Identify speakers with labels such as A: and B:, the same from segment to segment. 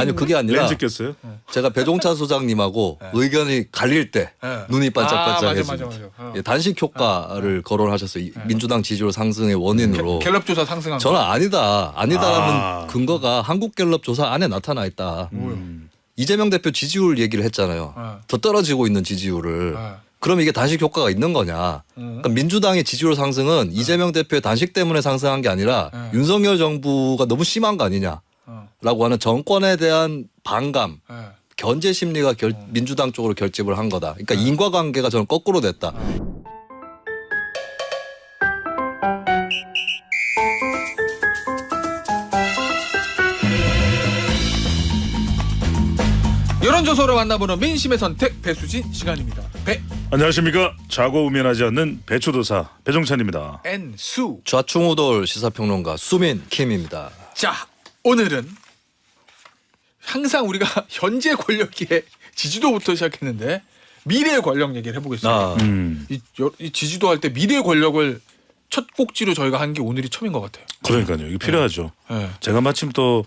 A: 아니요 그게 아니라
B: 렌즈 꼈어요?
A: 제가 배종찬 소장님하고
C: 네.
A: 의견이 갈릴 때
C: 네.
A: 눈이
C: 맞아,
A: 반짝반짝해집니다.
C: 맞아.
A: 예, 단식 효과를 거론하셨어요. 민주당 지지율 상승의 원인으로.
C: 갤럽 조사 상승한
A: 저는
C: 거.
A: 아니다라는 근거가 한국갤럽 조사 안에 나타나 있다. 이재명 대표 지지율 얘기를 했잖아요.
C: 네.
A: 더 떨어지고 있는 지지율을.
C: 네.
A: 그럼 이게 단식 효과가 있는 거냐. 그러니까 민주당의 지지율 상승은 이재명 대표의 단식 때문에 상승한 게 아니라 윤석열 정부가 너무 심한 거 아니냐라고 하는 정권에 대한 반감,
C: 네.
A: 견제 심리가 민주당 쪽으로 결집을 한 거다. 그러니까 인과관계가 저는 거꾸로 됐다.
C: 여론조사로 만나보는 민심의 선택 배수진 시간입니다.
B: 안녕하십니까. 자고 우면하지 않는 배추도사 배종찬입니다.
C: 배앤수.
A: 좌충우돌 시사평론가 수민 킴입니다.
C: 자, 오늘은 항상 우리가 현재 권력의 지지도부터 시작했는데 미래의 권력 얘기를 해보겠습니다. 이 지지도 할 때 미래의 권력을 첫 꼭지로 저희가 한 게 오늘이 처음인 것 같아요.
B: 그러니까요. 이게 필요하죠.
C: 네.
B: 제가 마침 또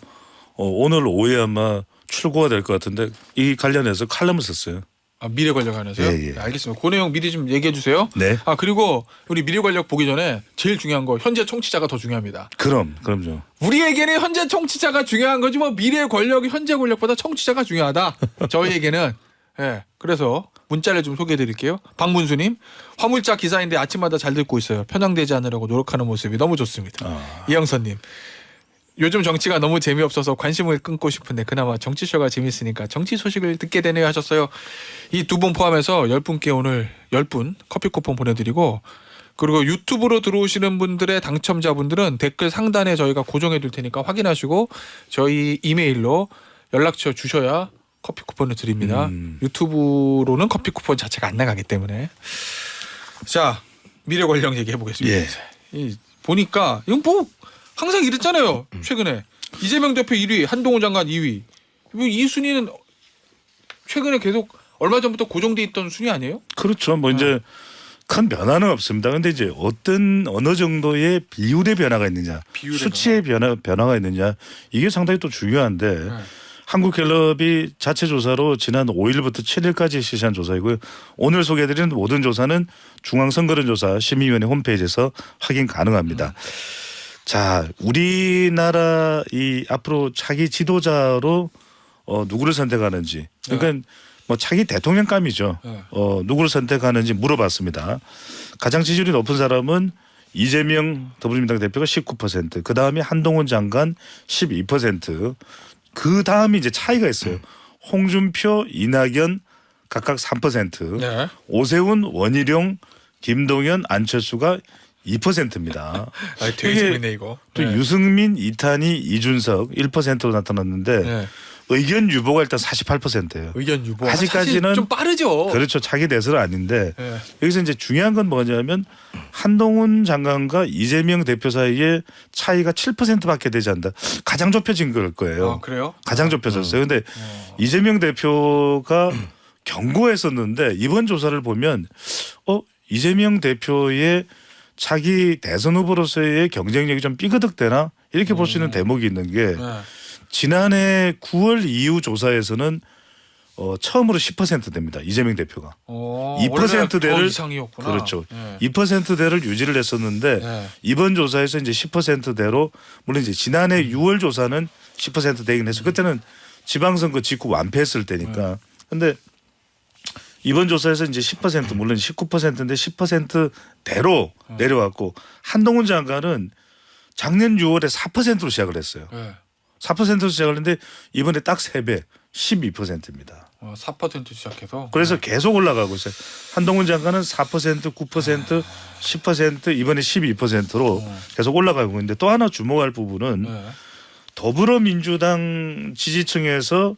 B: 오늘 오후에 아마 출고가 될 것 같은데 이 관련해서 칼럼을 썼어요.
C: 아, 미래 권력 안에서요?
B: 예.
C: 네, 알겠습니다. 그 내용 미리 좀 얘기해 주세요.
B: 네.
C: 아, 그리고 우리 미래 권력 보기 전에 제일 중요한 거 현재 청취자가 더 중요합니다.
B: 그럼요.
C: 우리에게는 현재 청취자가 중요한 거지 뭐 미래 권력이 현재 권력보다 청취자가 중요하다. 저희에게는. 예. 그래서 문자를 좀 소개해 드릴게요. 박문수님, 화물차 기사인데 아침마다 잘 듣고 있어요. 편향되지 않으려고 노력하는 모습이 너무 좋습니다. 이영선님, 요즘 정치가 너무 재미없어서 관심을 끊고 싶은데 그나마 정치쇼가 재밌으니까 정치 소식을 듣게 되네요 하셨어요. 이 두 분 포함해서 10분께 오늘 10분 커피 쿠폰 보내드리고, 그리고 유튜브로 들어오시는 분들의 당첨자분들은 댓글 상단에 저희가 고정해 둘 테니까 확인하시고 저희 이메일로 연락처 주셔야 커피 쿠폰을 드립니다. 유튜브로는 커피 쿠폰 자체가 안 나가기 때문에. 자, 미래 권력 얘기해 보겠습니다.
B: 예.
C: 이 보니까 이건 뭐 항상 이랬잖아요. 최근에 이재명 대표 1위, 한동훈 장관 2위. 이 순위는 최근에 계속 얼마 전부터 고정돼 있던 순위 아니에요?
B: 그렇죠. 뭐 이제 큰 변화는 없습니다. 근데 이제 어느 정도의 비율의 변화가 있느냐,
C: 비율의
B: 수치의 변화가 있느냐, 이게 상당히 또 중요한데 한국갤럽이 자체 조사로 지난 5일부터 7일까지 실시한 조사이고요. 오늘 소개해드리는 모든 조사는 중앙선거론조사 심의위원회 홈페이지에서 확인 가능합니다. 자, 우리나라 이 앞으로 차기 지도자로 누구를 선택하는지, 그러니까 뭐 차기 대통령감이죠. 누구를 선택하는지 물어봤습니다. 가장 지지율이 높은 사람은 이재명 더불어민주당 대표가 19%, 그 다음에 한동훈 장관 12%, 그 다음에 이제 차이가 있어요. 홍준표, 이낙연 각각 3%,
C: 네.
B: 오세훈, 원희룡, 김동연, 안철수가 2%입니다.
C: 아, 되게 재밌네 이거.
B: 또 유승민, 이탄희, 이준석 1%로 나타났는데
C: 네.
B: 의견 유보가 일단 48%예요.
C: 의견 유보.
B: 아직까지는
C: 사실 좀 빠르죠.
B: 그렇죠. 차기 대선은 아닌데
C: 네.
B: 여기서 이제 중요한 건 뭐냐면 한동훈 장관과 이재명 대표 사이에 차이가 7%밖에 되지 않는다. 가장 좁혀진 걸 거예요.
C: 아, 그래요?
B: 가장 좁혀졌어요. 근데 이재명 대표가 경고했었는데 이번 조사를 보면 이재명 대표의 차기 대선 후보로서의 경쟁력이 좀 삐그덕되나 이렇게 볼 수 있는 대목이 있는 게
C: 네.
B: 지난해 9월 이후 조사에서는 처음으로 10% 됩니다. 이재명 대표가. 2%대를
C: 이상이었구나.
B: 그렇죠.
C: 네.
B: 2%대를 유지를 했었는데
C: 네.
B: 이번 조사에서 이제 10%대로 물론 이제 지난해 6월 조사는 10% 되긴 했어요. 그때는 지방선거 직후 완패했을 때니까. 근데 이번 조사에서 이제 10% 물론 19%인데 10%대로 내려왔고 한동훈 장관은 작년 6월에 4%로 시작을 했어요.
C: 네.
B: 4%로 시작을 했는데 이번에 딱 3배 12%입니다.
C: 4% 시작해서.
B: 그래서 계속 올라가고 있어요. 한동훈 장관은 4%, 9%, 10% 이번에 12%로 계속 올라가고 있는데 또 하나 주목할 부분은
C: 네.
B: 더불어민주당 지지층에서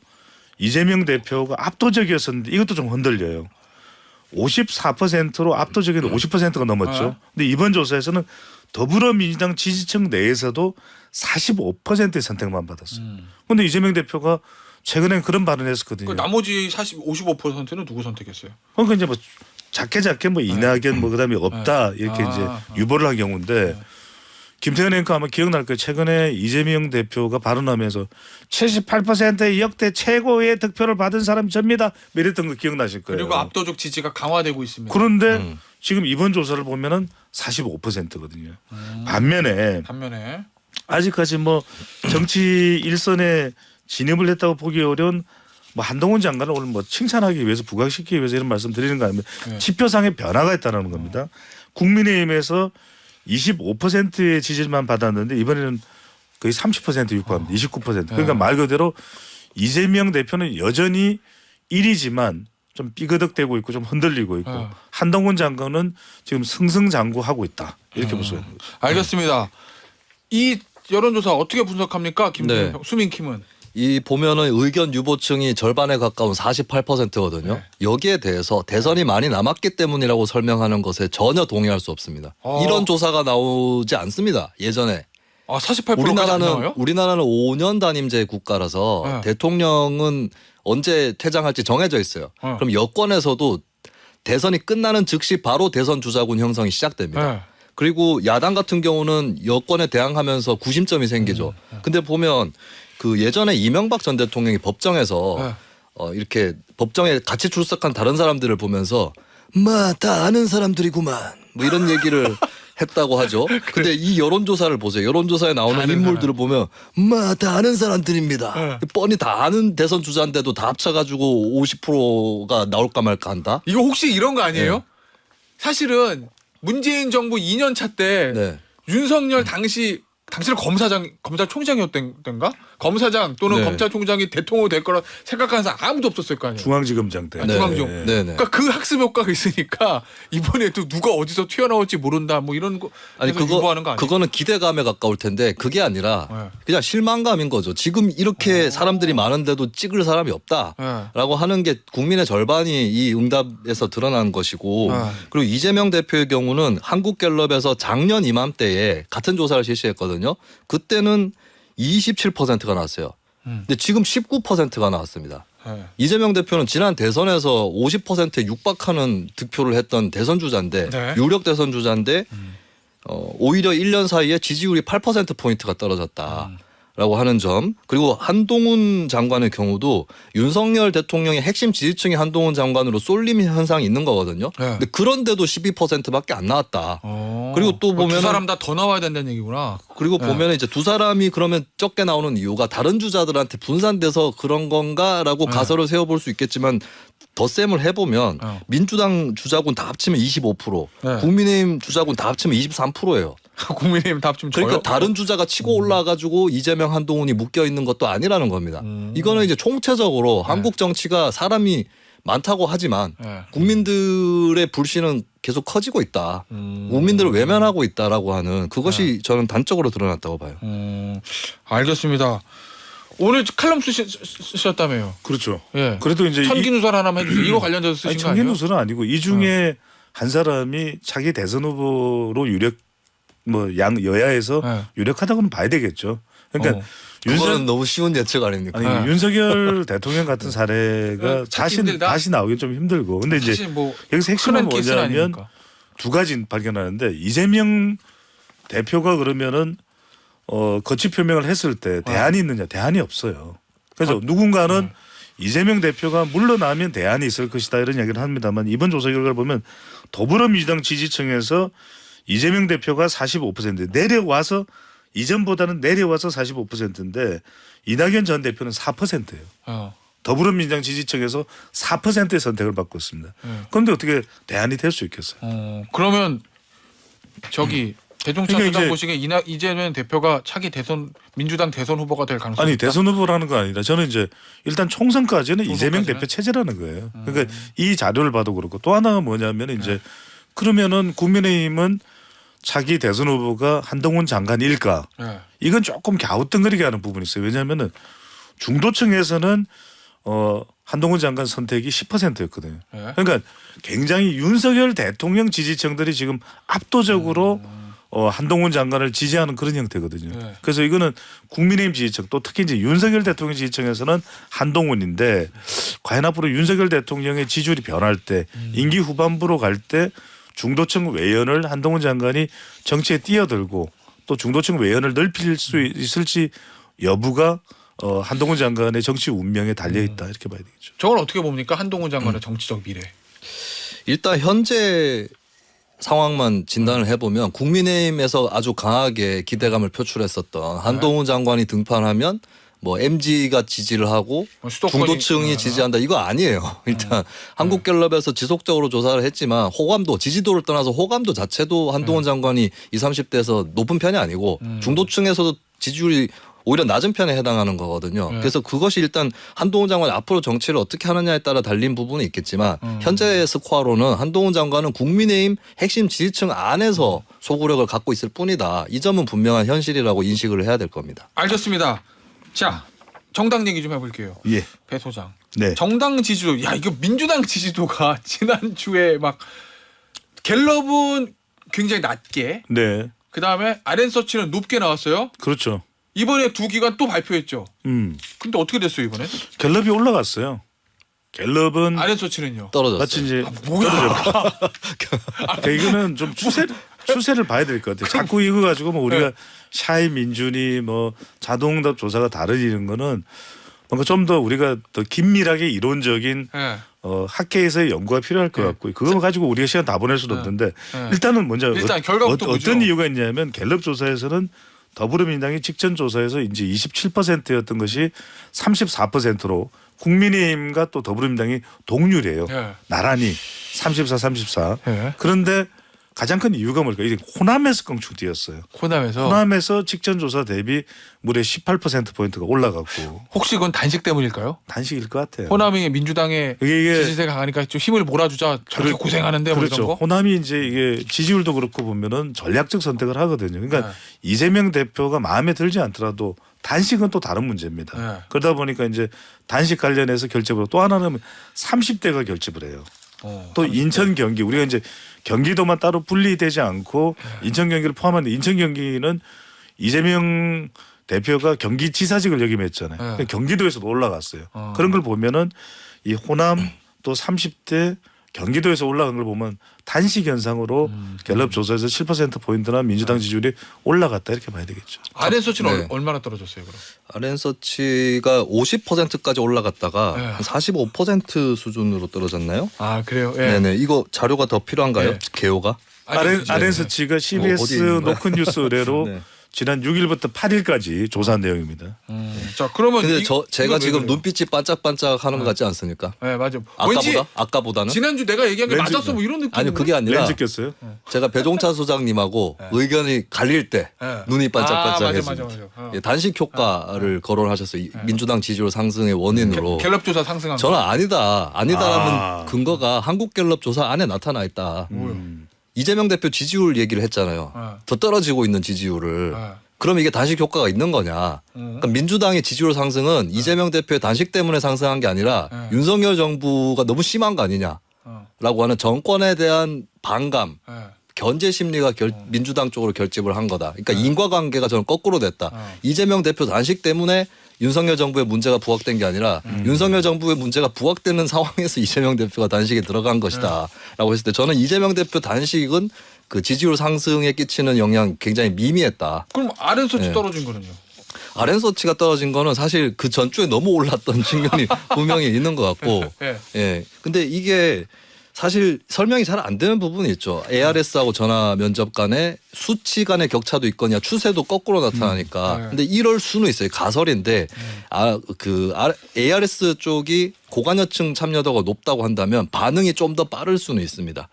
B: 이재명 대표가 압도적이었었는데 이것도 좀 흔들려요. 54%로 압도적인 50%가 넘었죠. 근데 이번 조사에서는 더불어민주당 지지층 내에서도 45%의 선택만 받았어요. 그런데 이재명 대표가 최근에 그런 발언을 했었거든요.
C: 그 나머지 55%는 누구 선택했어요?
B: 그러니까 이제 뭐 작게 뭐 이낙연 뭐 그다음에 없다 이렇게 이제 유보를 한 경우인데 김태현 앵커 아마 기억날 거예요. 최근에 이재명 대표가 발언하면서 78%의 역대 최고의 득표를 받은 사람이 접니다. 이랬던 거 기억나실 거예요.
C: 그리고 압도적 지지가 강화되고 있습니다.
B: 그런데 지금 이번 조사를 보면은 45%거든요. 반면에 아직까지 뭐 정치 일선에 진입을 했다고 보기 어려운 뭐 한동훈 장관을 오늘 뭐 칭찬하기 위해서 부각시키기 위해서 이런 말씀 드리는 거 아니면 지표상의 변화가 있다는 겁니다. 국민의힘에서 25%의 지지만 받았는데 이번에는 거의 30% 육박합니다. 29%. 그러니까 말 그대로 이재명 대표는 여전히 1위지만 좀 삐그덕대고 있고 좀 흔들리고 있고 한동훈 장관은 지금 승승장구하고 있다. 이렇게 볼 수가 있는 거죠.
C: 알겠습니다. 이 여론조사 어떻게 분석합니까?
A: 네.
C: 수민킴은.
A: 이 보면은 의견 유보층이 절반에 가까운 48%거든요.
C: 네.
A: 여기에 대해서 대선이 많이 남았기 때문이라고 설명하는 것에 전혀 동의할 수 없습니다. 이런 조사가 나오지 않습니다. 예전에.
C: 48%까지 안 나와요?
A: 우리나라는 5년 단임제 국가라서
C: 네.
A: 대통령은 언제 퇴장할지 정해져 있어요. 그럼 여권에서도 대선이 끝나는 즉시 바로 대선 주자군 형성이 시작됩니다.
C: 네.
A: 그리고 야당 같은 경우는 여권에 대항하면서 구심점이 생기죠. 근데 보면 그 예전에 이명박 전 대통령이 법정에서 이렇게 법정에 같이 출석한 다른 사람들을 보면서 다 아는 사람들이구만 뭐 이런 얘기를 했다고 하죠. 근데 이 여론조사를 보세요. 여론조사에 나오는 인물들을 보면 다 아는 사람들입니다. 뻔히 다 아는 대선 주자인데도 다 합쳐가지고 50%가 나올까 말까 한다.
C: 이거 혹시 이런 거 아니에요? 사실은 문재인 정부 2년 차 때
A: 네.
C: 윤석열 당시는 검사총장이었던가? 검사장 또는
A: 네.
C: 검찰총장이 대통령이 될 거라 생각하는 사람 아무도 없었을 거 아니에요.
B: 중앙지검장 때.
C: 중앙지검.
A: 네네.
C: 그러니까 그 학습 효과가 있으니까 이번에도 누가 어디서 튀어나올지 모른다 뭐 이런 거
A: 아니
C: 그래서 유보하는 거 아니에요?
A: 그거는 기대감에 가까울 텐데 그게 아니라
C: 네.
A: 그냥 실망감인 거죠. 지금 이렇게 사람들이 많은데도 찍을 사람이 없다라고 하는 게 국민의 절반이 이 응답에서 드러난 것이고 그리고 이재명 대표의 경우는 한국갤럽에서 작년 이맘때에 같은 조사를 실시했거든요. 그때는 27%가 나왔어요. 근데 지금 19%가 나왔습니다.
C: 네.
A: 이재명 대표는 지난 대선에서 50%에 육박하는 득표를 했던 대선 주자인데
C: 네.
A: 유력 대선 주자인데 오히려 1년 사이에 지지율이 8%포인트가 떨어졌다라고 하는 점. 그리고 한동훈 장관의 경우도 윤석열 대통령의 핵심 지지층이 한동훈 장관으로 쏠림 현상이 있는 거거든요.
C: 네.
A: 근데 그런데도 12%밖에 안 나왔다. 그리고 또 보면
C: 두 사람 다 더 나와야 된다는 얘기구나.
A: 그리고 보면 이제 두 사람이 그러면 적게 나오는 이유가 다른 주자들한테 분산돼서 그런 건가라고 가설을 세워볼 수 있겠지만 덧셈을 해보면 민주당 주자군 다 합치면 25%,
C: 네.
A: 국민의힘 주자군 다 합치면 23%예요.
C: 국민의힘 다 합치면
A: 그러니까
C: 저요?
A: 다른 주자가 치고 올라가지고 이재명 한동훈이 묶여 있는 것도 아니라는 겁니다. 이거는 이제 총체적으로 한국 정치가 사람이 많다고 하지만 국민들의 불신은 계속 커지고 있다. 국민들을 외면하고 있다라고 하는 그것이 저는 단적으로 드러났다고 봐요.
C: 알겠습니다. 오늘 칼럼 쓰셨다며요.
B: 그렇죠.
C: 예.
B: 그래도 이제
C: 천기누설 하나만 해주세요. 이거 관련돼서 쓰신 거 아니에요?
B: 천기누설은 아니고 이 중에 한 사람이 자기 대선 후보로 유력 여야에서 유력하다고는 봐야 되겠죠. 그러니까
A: 그거는 너무 쉬운 예측 아닙니까?
B: 아니 윤석열 대통령 같은 사례가 다시 나오기 좀 힘들고. 근데 이제
C: 뭐
B: 여기서 핵심은
C: 케이스는
B: 뭐냐면
C: 아니니까.
B: 두 가지 발견하는데 이재명 대표가 그러면은 거취 표명을 했을 때 대안이 있느냐? 대안이 없어요. 그래서 누군가는 이재명 대표가 물러나면 대안이 있을 것이다 이런 이야기를 합니다만 이번 조사 결과를 보면 더불어민주당 지지층에서 이재명 대표가 45% 내려와서 이전보다는 내려와서 45%인데 이낙연 전 대표는 4%예요. 더불어민주당 지지층에서 4%의 선택을 받고 있습니다. 그런데 어떻게 대안이 될 수 있겠어요?
C: 그러면 저기 대종찬
B: 그러니까
C: 소장 보시기에 이재명 대표가 차기 민주당 대선 후보가 될 가능성이
B: 아니
C: 있다?
B: 대선 후보라는 거 아니라 저는 이제 일단 총선까지는 이재명 대표 체제라는 거예요. 그러니까 이 자료를 봐도 그렇고 또 하나가 뭐냐면 이제 그러면은 국민의힘은 차기 대선 후보가 한동훈 장관일까? 이건 조금 갸우뚱거리게 하는 부분이 있어요. 왜냐하면은 중도층에서는 한동훈 장관 선택이 10%였거든요. 그러니까 굉장히 윤석열 대통령 지지층들이 지금 압도적으로 한동훈 장관을 지지하는 그런 형태거든요. 그래서 이거는 국민의힘 지지층 또 특히 이제 윤석열 대통령 지지층에서는 한동훈인데 과연 앞으로 윤석열 대통령의 지지율이 변할 때 임기 후반부로 갈 때 중도층 외연을 한동훈 장관이 정치에 뛰어들고 또 중도층 외연을 넓힐 수 있을지 여부가 한동훈 장관의 정치 운명에 달려 있다 이렇게 봐야 되겠죠.
C: 저건 어떻게 봅니까? 한동훈 장관의 정치적 미래.
A: 일단 현재 상황만 진단을 해보면 국민의힘에서 아주 강하게 기대감을 표출했었던 한동훈 장관이 등판하면 뭐 MG가 지지를 하고
C: 수도권이-
A: 중도층이 지지한다 이거 아니에요. 일단 한국갤럽에서 지속적으로 조사를 했지만 호감도 지지도를 떠나서 호감도 자체도 한동훈 장관이 20, 30대에서 높은 편이 아니고 중도층에서도 지지율이 오히려 낮은 편에 해당하는 거거든요. 그래서 그것이 일단 한동훈 장관이 앞으로 정치를 어떻게 하느냐에 따라 달린 부분은 있겠지만 현재의 스코어로는 한동훈 장관은 국민의힘 핵심 지지층 안에서 소구력을 갖고 있을 뿐이다. 이 점은 분명한 현실이라고 인식을 해야 될 겁니다.
C: 알겠습니다. 자, 정당 얘기 좀 해볼게요.
B: 예.
C: 배 소장.
B: 네.
C: 정당 지지도 야 이거 민주당 지지도가 지난주에 막 갤럽은 굉장히 낮게
B: 네.
C: 그다음에 RN서치는 높게 나왔어요.
B: 그렇죠.
C: 이번에 두 기관 또 발표했죠. 근데 어떻게 됐어요 이번에?
B: 갤럽이 올라갔어요. 갤럽은
C: RN서치는요.
A: 떨어졌어요.
B: 마치 이제
C: 뭐야?
B: 그러니까 이거는 좀 추세를 봐야 될 것 같아요. 자꾸 이거 가지고 뭐 우리가 샤이 민준이 뭐 자동응답 조사가 다르는 거는 뭔가 좀 더 우리가 더 긴밀하게 이론적인
C: 예.
B: 학계에서의 연구가 필요할 것 같고 그거 가지고 우리가 시간 다 보낼 수는 없는데 일단은 먼저
C: 일단 결과부터 보죠.
B: 어떤 이유가 있냐면 갤럽 조사에서는 더불어민주당이 직전 조사에서 이제 27%였던 것이 34%로 국민의힘과 또 더불어민주당이 동률이에요.
C: 예.
B: 나란히 34, 34.
C: 예.
B: 그런데 가장 큰 이유가 뭘까? 이게 호남에서 껑충 뛰었어요.
C: 호남에서
B: 호남에서 직전 조사 대비 무려 18%포인트가 올라갔고
C: 혹시 그건 단식 때문일까요?
B: 단식일 것 같아요.
C: 호남이 민주당의
B: 이게
C: 지지세가 강하니까 좀 힘을 몰아주자 저렇게
B: 그렇-
C: 고생하는데 뭐
B: 그렇죠.
C: 이런 거?
B: 호남이 이제 이게 지지율도 그렇고 보면은 전략적 선택을 하거든요. 그러니까
C: 네.
B: 이재명 대표가 마음에 들지 않더라도 단식은 또 다른 문제입니다.
C: 네.
B: 그러다 보니까 이제 단식 관련해서 결집을 또 하나는 30대가 결집을 해요. 또 인천 경기 우리가 이제 경기도만 따로 분리되지 않고 인천 경기를 포함한 인천 경기는 이재명 대표가 경기지사직을 역임했잖아요. 그러니까 경기도에서도 올라갔어요. 그런 걸 보면은 이 호남 또 30대 경기도에서 올라간 걸 보면 단식 현상으로 갤럽 조사에서 7%포인트나 민주당 지지율이 올라갔다 이렇게 봐야 되겠죠.
C: RN서치는
A: 네.
C: 얼마나 떨어졌어요 그럼?
A: RN서치가 50%까지 올라갔다가
C: 네.
A: 한 45% 수준으로 떨어졌나요?
C: 아 그래요? 예.
A: 네네. 이거 자료가 더 필요한가요?
C: 네.
A: 개요가?
B: RN서치가
A: 어디
B: CBS
A: 있는 거야?
B: 노큰 뉴스 의뢰로
A: 네.
B: 지난 6일부터 8일까지 조사한 내용입니다.
C: 자 그러면
A: 근데
C: 이거
A: 제가
C: 왜
A: 지금
C: 그래요?
A: 눈빛이 반짝반짝하는 것 같지 않습니까?
C: 네 맞아. 왠지
A: 아까보다? 아까보다는?
C: 지난주 내가 얘기한 게
B: 렌즈-
C: 맞았어 뭐 이런 느낌.
A: 아니 그게 아니라
B: 렌즈 꼈어요?
A: 제가 배종찬 소장님하고 의견이 갈릴 때
C: 네.
A: 눈이
C: 아,
A: 반짝반짝해집니다.
C: 맞아.
A: 예, 단식 효과를 거론하셨어요. 민주당 지지율 상승의 원인으로.
C: 갤럽 조사 상승한
A: 저는
C: 거.
A: 아니다라는
B: 아.
A: 근거가 한국갤럽 조사 안에 나타나 있다.
C: 뭐요?
A: 이재명 대표 지지율 얘기를 했잖아요. 더 떨어지고 있는 지지율을. 그럼 이게 단식 효과가 있는 거냐? 그러니까 민주당의 지지율 상승은 이재명 대표의 단식 때문에 상승한 게 아니라 윤석열 정부가 너무 심한 거 아니냐라고 하는 정권에 대한 반감, 견제 심리가 민주당 쪽으로 결집을 한 거다. 그러니까 인과관계가 저는 거꾸로 됐다. 이재명 대표 단식 때문에 윤석열 정부의 문제가 부각된 게 아니라 윤석열 정부의 문제가 부각되는 상황에서 이재명 대표가 단식에 들어간 것이다. 라고 했을 때 저는 이재명 대표 단식은 그 지지율 상승에 끼치는 영향 굉장히 미미했다.
C: 그럼 RN서치
A: 네.
C: 떨어진 거는요?
A: RN서치가 떨어진 거는 사실 그 전주에 너무 올랐던 측면이 분명히 있는 것 같고.
C: 네.
A: 예. 근데 이게 사실 설명이 잘 안 되는 부분이 있죠. ARS하고 전화 면접 간에 수치 간의 격차도 있거냐 추세도 거꾸로 나타나니까.
C: 네.
A: 근데 이럴 수는 있어요. 가설인데 ARS 쪽이 고관여층 참여도가 높다고 한다면 반응이 좀 더 빠를 수는 있습니다.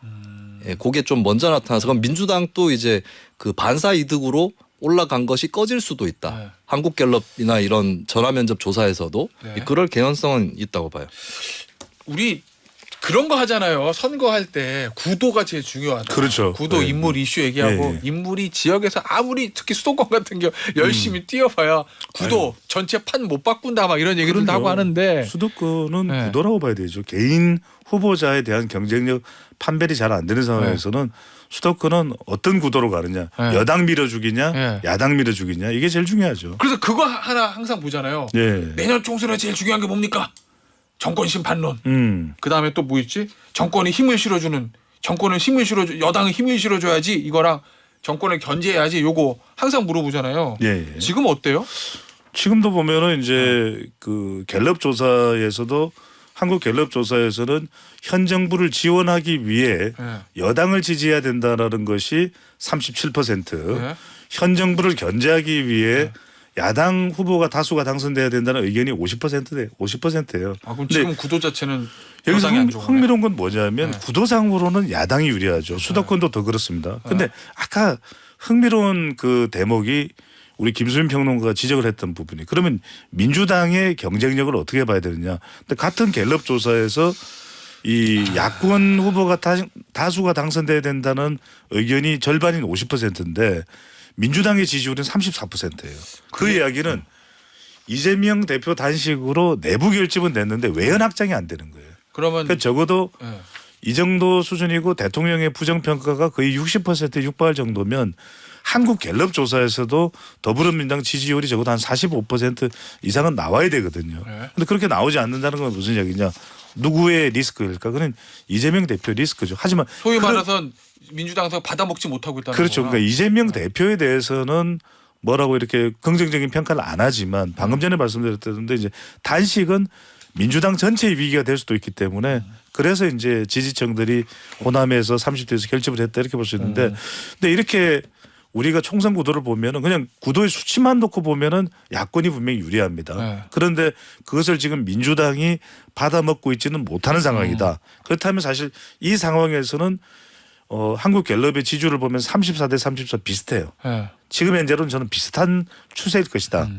A: 예, 그게 좀 먼저 나타나서 그럼 민주당도 이제 그 반사 이득으로 올라간 것이 꺼질 수도 있다.
C: 네.
A: 한국갤럽이나 이런 전화 면접 조사에서도
C: 네.
A: 그럴 개연성은 있다고 봐요.
C: 우리 그런 거 하잖아요. 선거할 때 구도가 제일 중요하다.
B: 그렇죠.
C: 구도
B: 네.
C: 인물 이슈 얘기하고
B: 네.
C: 인물이 지역에서 아무리 특히 수도권 같은 경우 열심히 뛰어봐야 구도 전체 판 못 바꾼다 막 이런 얘기도
B: 그럼요.
C: 하고 하는데
B: 수도권은
C: 네.
B: 구도라고 봐야 되죠. 개인 후보자에 대한 경쟁력 판별이 잘 안 되는 상황에서는 수도권은 어떤 구도로 가느냐.
C: 네.
B: 여당 밀어주기냐
C: 네.
B: 야당 밀어주기냐 이게 제일 중요하죠.
C: 그래서 그거 하나 항상 보잖아요.
B: 네.
C: 내년 총선에 제일 중요한 게 뭡니까? 정권심 반론. 그 다음에 또 뭐 있지? 정권이 힘을 실어주는 여당은 힘을 실어줘야지 이거랑 정권을 견제해야지 요거 항상 물어보잖아요.
B: 예, 예.
C: 지금 어때요?
B: 지금도 보면은 이제 그 갤럽 조사에서도 한국 갤럽 조사에서는 현 정부를 지원하기 위해
C: 네.
B: 여당을 지지해야 된다라는 것이 37%,
C: 네.
B: 현 정부를 견제하기 위해 야당 후보가 다수가 당선돼야 된다는 의견이 50%예요.
C: 아, 그럼
B: 근데
C: 지금 구도 자체는
B: 여기서
C: 여당이 안 좋은 거네.
B: 흥미로운 건 뭐냐면
C: 네.
B: 구도상으로는 야당이 유리하죠. 수도권도 더 그렇습니다. 근데 아까 흥미로운 그 대목이 우리 김수민 평론가가 지적을 했던 부분이 그러면 민주당의 경쟁력을 어떻게 봐야 되느냐. 근데 같은 갤럽 조사에서 이 야권 후보가 다수가 당선돼야 된다는 의견이 절반인 50%인데 민주당의 지지율은 34%예요. 그 이야기는 이재명 대표 단식으로 내부 결집은 됐는데 외연 확장이 안 되는 거예요.
C: 그러면
B: 그러니까 적어도
C: 네.
B: 이 정도 수준이고 대통령의 부정평가가 거의 60%에 육박할 정도면 한국 갤럽 조사에서도 더불어민주당 지지율이 적어도 한 45% 이상은 나와야 되거든요.
C: 네.
B: 근데 그렇게 나오지 않는다는 건 무슨 얘기냐. 누구의 리스크일까? 그건 이재명 대표 리스크죠. 하지만
C: 소위 말해서 민주당에서 받아먹지 못하고 있다는
B: 그렇죠.
C: 거구나.
B: 그러니까 이재명 대표에 대해서는 뭐라고 이렇게 긍정적인 평가를 안 하지만 방금 전에 말씀드렸던데 이제 단식은 민주당 전체의 위기가 될 수도 있기 때문에 그래서 이제 지지층들이 호남에서 30대에서 결집을 했다 이렇게 볼 수 있는데 근데 이렇게 우리가 총선 구도를 보면은 그냥 구도의 수치만 놓고 보면은 야권이 분명히 유리합니다.
C: 네.
B: 그런데 그것을 지금 민주당이 받아먹고 있지는 못하는 상황이다. 그렇다면 사실 이 상황에서는 한국 갤럽의 지지율을 보면 34대 34 비슷해요.
C: 네.
B: 지금 현재로는 저는 비슷한 추세일 것이다.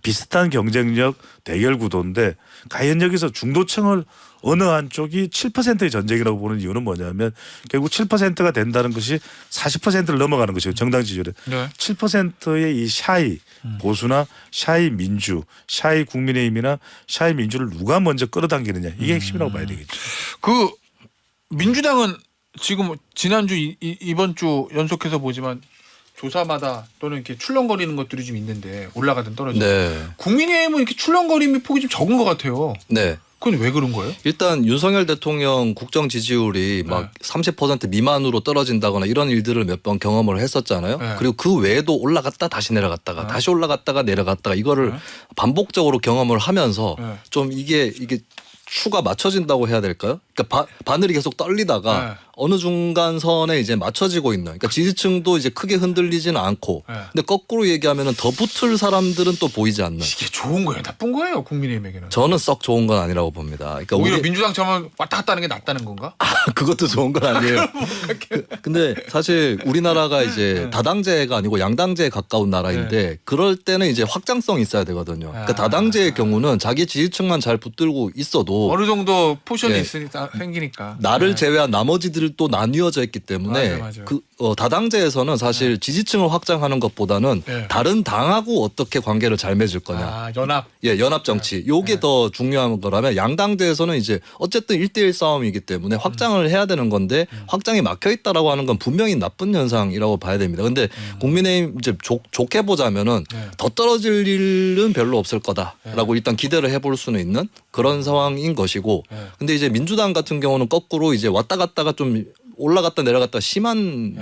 B: 비슷한 경쟁력 대결 구도인데 과연 여기서 중도층을 어느 한쪽이 7%의 전쟁이라고 보는 이유는 뭐냐면 결국 7%가 된다는 것이 40%를 넘어가는 것이에요. 정당 지지율에.
C: 네.
B: 7%의 이 샤이 보수나 샤이 민주, 샤이 국민의힘이나 샤이 민주를 누가 먼저 끌어당기느냐 이게 핵심이라고 봐야 되겠죠.
C: 그 민주당은 지금 지난주 이번 주 연속해서 보지만 조사마다 또는 이렇게 출렁거리는 것들이 좀 있는데 올라가든 떨어지든
A: 네.
C: 국민의힘은 이렇게 출렁거림이 폭이 좀 적은 것 같아요.
A: 네.
C: 그건 왜 그런 거예요?
A: 일단 윤석열 대통령 국정 지지율이 막 30% 미만으로 떨어진다거나 이런 일들을 몇 번 경험을 했었잖아요.
C: 네.
A: 그리고 그 외에도 올라갔다 다시 내려갔다가 다시 올라갔다가 내려갔다가 이거를 반복적으로 경험을 하면서
C: 네.
A: 좀 이게 추가 맞춰진다고 해야 될까요? 그러니까 바늘이 계속 떨리다가
C: 네.
A: 어느 중간선에 이제 맞춰지고 있는. 그러니까 지지층도 이제 크게 흔들리지는 않고.
C: 네.
A: 근데 거꾸로 얘기하면은 더 붙을 사람들은 또 보이지 않는.
C: 이게 좋은 거예요, 나쁜 거예요, 국민의힘에게는?
A: 저는 썩 좋은 건 아니라고 봅니다. 그러니까
C: 오히려
A: 우리
C: 민주당처럼 왔다 갔다 하는 게 낫다는 건가?
A: 그것도 좋은 건 아니에요. 근데 사실 우리나라가 이제 다당제가 아니고 양당제에 가까운 나라인데 그럴 때는 이제 확장성이 있어야 되거든요. 그러니까 다당제의 경우는 자기 지지층만 잘 붙들고 있어도
C: 어느 정도 포션이
A: 예.
C: 있으니까 생기니까
A: 나를
C: 네.
A: 제외한 나머지들이 또 나뉘어져 있기 때문에
C: 맞아요.
A: 그 다당제에서는 사실 지지층을 확장하는 것보다는
C: 네.
A: 다른 당하고 어떻게 관계를 잘 맺을 거냐.
C: 아, 연합.
A: 예, 연합 정치. 요게 더 중요한 거라면 양당제에서는 이제 어쨌든 1대1 싸움이기 때문에 확장을 해야 되는 건데 확장이 막혀 있다라고 하는 건 분명히 나쁜 현상이라고 봐야 됩니다. 근데 국민의힘 이제 좋게 보자면은 더 떨어질 일은 별로 없을 거다라고 일단 기대를 해볼 수는 있는 그런 상황인 것이고 근데 이제 민주당 같은 경우는 거꾸로 이제 왔다 갔다가 좀 올라갔다 내려갔다 심한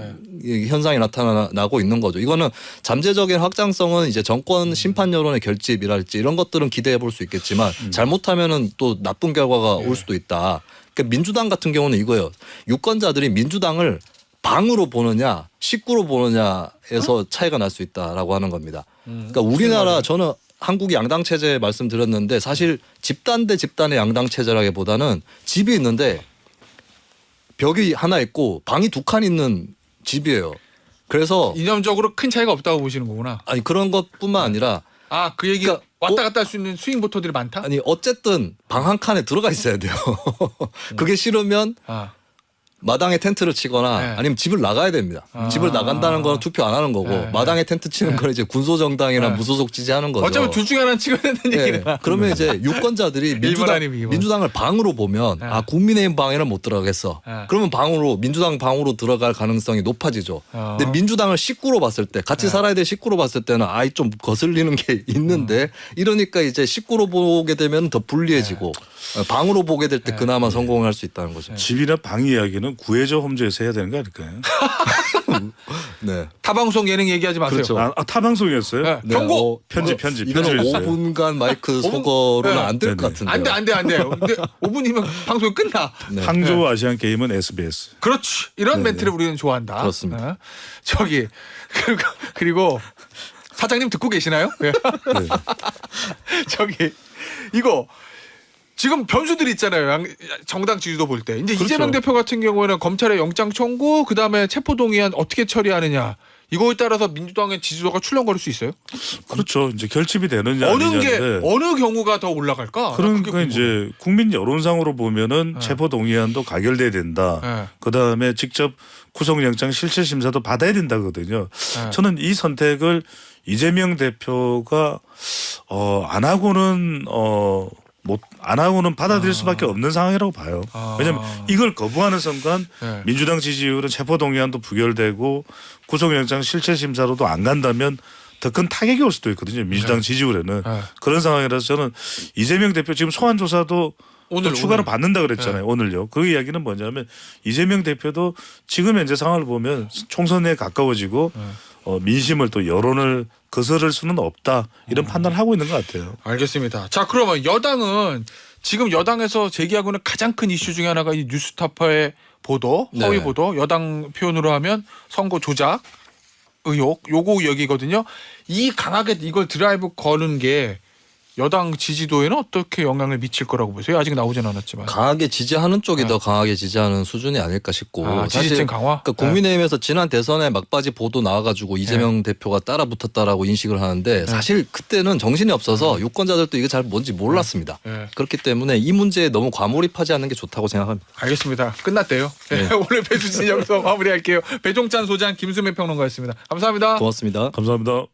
A: 현상이 나타나고 있는 거죠. 이거는 잠재적인 확장성은 이제 정권 심판 여론의 결집이랄지 이런 것들은 기대해 볼 수 있겠지만 잘못하면은 또 나쁜 결과가 올 수도 있다. 그러니까 민주당 같은 경우는 이거예요. 유권자들이 민주당을 방으로 보느냐 식구로 보느냐에서 차이가 날 수 있다라고 하는 겁니다. 그러니까 우리나라 저는 한국 양당 체제 말씀드렸는데 사실 집단 대 집단의 양당 체제라기보다는 집이 있는데 벽이 하나 있고 방이 두 칸 있는 집이에요. 그래서
C: 이념적으로 큰 차이가 없다고 보시는 거구나.
A: 아니 그런 것뿐만 아니라
C: 아, 그 얘기
A: 그러니까
C: 왔다 갔다 할 수 있는 스윙 보터들이 많다?
A: 아니 어쨌든 방 한 칸에 들어가 있어야 돼요. 그게 싫으면
C: 아.
A: 마당에 텐트를 치거나
C: 네.
A: 아니면 집을 나가야 됩니다. 집을 나간다는 거는 투표 안 하는 거고
C: 네.
A: 마당에 텐트 치는 거는 이제 군소정당이나
C: 네.
A: 무소속 지지하는 거죠.
C: 어차피 둘 중에 하나는 찍어야 된다는
A: 예,
C: 얘기구나.
A: 그러면 이제 유권자들이
C: 일본 아니면 이번.
A: 민주당을 방으로 보면 아 국민의힘 방에는 못 들어가겠어. 그러면 민주당 방으로 들어갈 가능성이 높아지죠. 근데 민주당을 식구로 봤을 때 같이 살아야 될 식구로 봤을 때는 아이 좀 거슬리는 게 있는데 이러니까 이제 식구로 보게 되면 더 불리해지고 방으로 보게 될 때 그나마 성공할 수 있다는 거죠.
B: 집이나 방 이야기는 이거는 구해저 홈즈에서 해야 되는 거 아닐까요?
A: 네.
C: 타방송 예능 얘기하지 마세요.
A: 그렇죠.
B: 타방송이었어요?
C: 네.
A: 네,
C: 경고.
B: 편집했어요.
A: 이거는 5분간 마이크 소거로는
C: 네.
A: 안 될 것
B: 네네.
A: 같은데요.
C: 안 돼. 근데 5분이면 방송이 끝나.
A: 네.
B: 항저우 아시안 게임은 SBS.
C: 그렇지. 이런 멘트를 우리는 좋아한다.
A: 그렇습니다.
C: 어? 저기 그리고 사장님 듣고 계시나요? 네.
B: 네.
C: 저기 이거 지금 변수들이 있잖아요. 정당 지지도 볼 때. 이제
B: 그렇죠.
C: 이재명 대표 같은 경우에는 검찰의 영장 청구, 그다음에 체포동의안 어떻게 처리하느냐. 이거에 따라서 민주당의 지지도가 출렁거릴 수 있어요.
B: 그렇죠. 이제 결집이 되느냐
C: 어느
B: 아니냐인데.
C: 어느 경우가 더 올라갈까?
B: 그러니까
C: 그게
B: 이제 국민 여론상으로 보면은
C: 네.
B: 체포 동의안도 가결돼야 된다.
C: 네.
B: 그다음에 직접 구속영장 실체 심사도 받아야 된다거든요.
C: 네.
B: 저는 이 선택을 이재명 대표가 안 하고는 받아들일 수밖에 없는 상황이라고 봐요. 왜냐하면 이걸 거부하는 순간
C: 네.
B: 민주당 지지율은 체포 동의안도 부결되고 구속영장 실체 심사로도 안 간다면 더 큰 타격이 올 수도 있거든요. 민주당 지지율에는
C: 네.
B: 그런 상황이라서 저는 이재명 대표 지금 소환 조사도
C: 오늘,
B: 또 추가로
C: 오늘.
B: 받는다 그랬잖아요. 오늘요. 그 이야기는 뭐냐면 이재명 대표도 지금 현재 상황을 보면 총선에 가까워지고 민심을 또 여론을 거스를 수는 없다 이런 판단을 하고 있는 것 같아요.
C: 알겠습니다. 자, 그러면 여당은 지금 여당에서 제기하고 있는 가장 큰 이슈 중에 하나가 이 뉴스타파의 보도, 허위
A: 네.
C: 보도, 여당 표현으로 하면 선거 조작 의혹, 요거 여기거든요. 이 강하게 이걸 드라이브 거는 게 여당 지지도에는 어떻게 영향을 미칠 거라고 보세요? 아직 나오진 않았지만.
A: 강하게 지지하는 쪽이
C: 네.
A: 더 강하게 지지하는 수준이 아닐까 싶고
C: 지지층 강화?
A: 그러니까 국민의힘에서 지난 대선에 막바지 보도 나와가지고 이재명 대표가 따라붙었다라고 인식을 하는데 사실 그때는 정신이 없어서 유권자들도 이게 잘 뭔지 몰랐습니다.
C: 네.
A: 그렇기 때문에 이 문제에 너무 과몰입하지 않는 게 좋다고 생각합니다.
C: 알겠습니다. 끝났대요. 네. 오늘 배수진 여기서 마무리할게요. 배종찬 소장, 김수민 평론가였습니다. 감사합니다.
A: 고맙습니다.
B: 감사합니다.